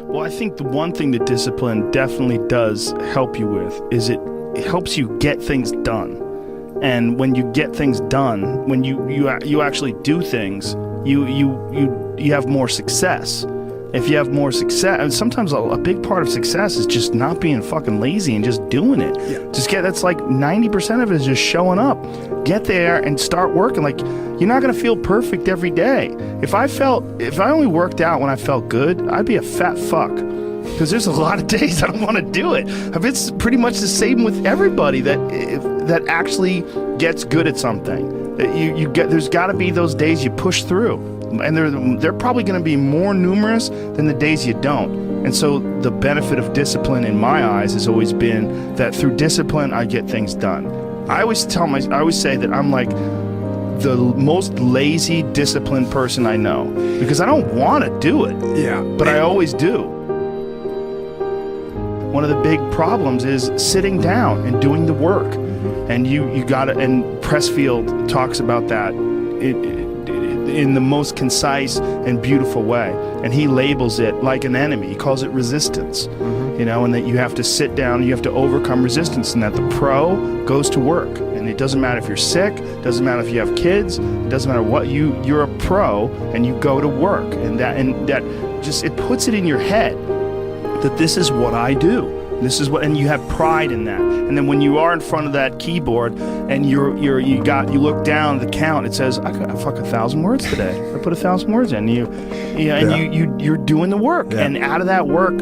Well, I think the one thing that discipline definitely does help you with is it helps you get things done. And when you get things done, when you actually do things, you have more success. If you have more success, and sometimes a big part of success is just not being fucking lazy and just doing it. Yeah. That's like 90% of it is just showing up. Get there and start working. Like, you're not gonna feel perfect every day. If I only worked out when I felt good, I'd be a fat fuck. Because there's a lot of days I don't want to do it. It's pretty much the same with everybody that actually gets good at something. There's got to be those days you push through, and they're probably going to be more numerous than the days you don't. And so the benefit of discipline in my eyes has always been that through discipline I get things done. I always say that I'm like the most lazy, disciplined person I know, because I don't want to do it. Yeah, but I always do. One of the big problems is sitting down and doing the work. And you got to, and Pressfield talks about that in the most concise and beautiful way. And he labels it like an enemy. He calls it resistance. You know, and that you have to sit down, you have to overcome resistance, and that the pro goes to work. And it doesn't matter if you're sick, doesn't matter if you have kids, it doesn't matter what, you're a pro and you go to work. And that just, it puts it in your head that this is what I do. This is what, and you have pride in that. And then when you are in front of that keyboard and you look down at the count, it says, I could fuck 1,000 words today. I put 1,000 words in. You're doing the work. Yeah. And out of that work,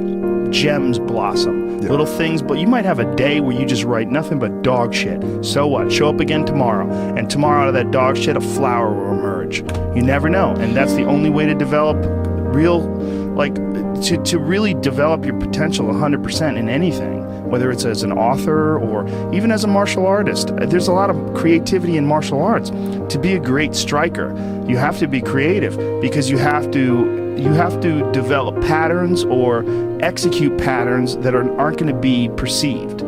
gems blossom. Yeah. Little things, but you might have a day where you just write nothing but dog shit. So what? Show up again tomorrow. And tomorrow out of that dog shit, a flower will emerge. You never know. And that's the only way to develop to really develop your potential 100% in anything, whether it's as an author or even as a martial artist. There's a lot of creativity in martial arts. To be a great striker, you have to be creative, because you have to develop patterns or execute patterns that aren't going to be perceived.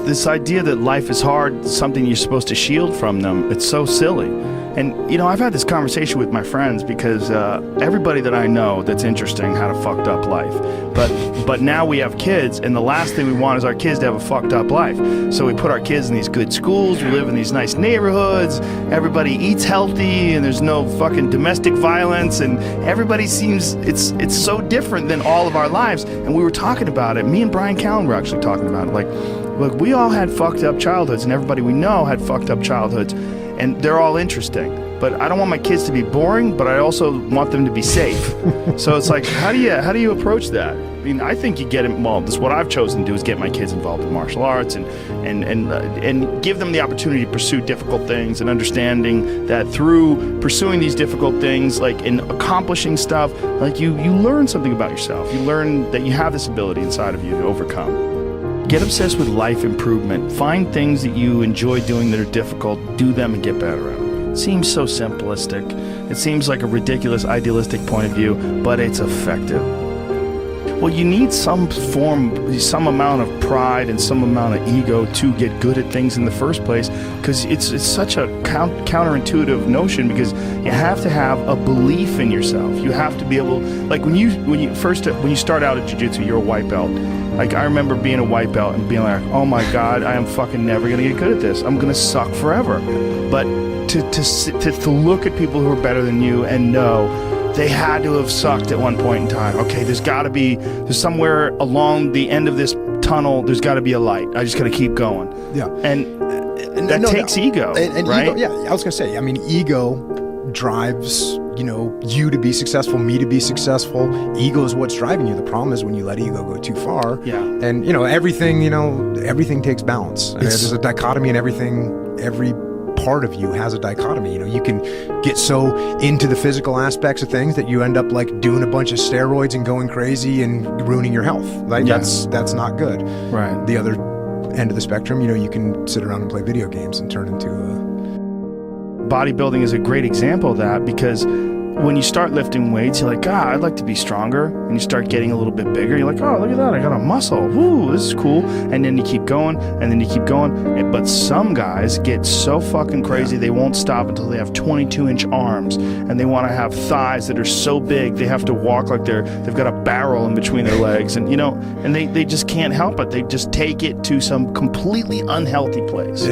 This idea that life is hard is something you're supposed to shield from them, it's so silly. And, I've had this conversation with my friends, because everybody that I know that's interesting had a fucked up life. But now we have kids, and the last thing we want is our kids to have a fucked up life. So we put our kids in these good schools, we live in these nice neighborhoods, everybody eats healthy, and there's no fucking domestic violence, and everybody seems, it's so different than all of our lives. And we were talking about it, me and Brian Callen were actually talking about it, like, look, we all had fucked up childhoods, and everybody we know had fucked up childhoods. And they're all interesting, but I don't want my kids to be boring, but I also want them to be safe. So it's like, how do you approach that? I mean, I think you get involved. This is what I've chosen to do, is get my kids involved in martial arts and give them the opportunity to pursue difficult things, and understanding that through pursuing these difficult things, like in accomplishing stuff, like you learn something about yourself. You learn that you have this ability inside of you to overcome. Get obsessed with life improvement. Find things that you enjoy doing that are difficult. Do them and get better at them. It seems so simplistic. It seems like a ridiculous, idealistic point of view, but it's effective. Well, you need some amount of pride and some amount of ego to get good at things in the first place, because it's such a counterintuitive notion, because you have to have a belief in yourself. You have to be able, like when you start out at jiu-jitsu, you're a white belt. Like, I remember being a white belt and being like, oh my God, I am fucking never gonna get good at this. I'm gonna suck forever. But to look at people who are better than you and know they had to have sucked at one point in time. Okay, there's somewhere along the end of this tunnel, there's gotta be a light. I just gotta keep going. Yeah. And that takes ego, right? Ego, yeah, I was gonna say, I mean, ego drives, you to be successful, me to be successful. Ego is what's driving you. The problem is when you let ego go too far. Yeah. And everything takes balance. There's a dichotomy in everything. Every part of you has a dichotomy. You can get so into the physical aspects of things that you end up like doing a bunch of steroids and going crazy and ruining your health. Like, yeah. That's not good. Right. The other end of the spectrum, you can sit around and play video games and turn into bodybuilding is a great example of that, because when you start lifting weights, you're like, God, I'd like to be stronger. And you start getting a little bit bigger. You're like, oh, look at that. I got a muscle. Woo, this is cool. And then you keep going, and then you keep going. But some guys get so fucking crazy, they won't stop until they have 22-inch arms. And they want to have thighs that are so big, they have to walk like they've got a barrel in between their legs. And, and they just can't help it. They just take it to some completely unhealthy place.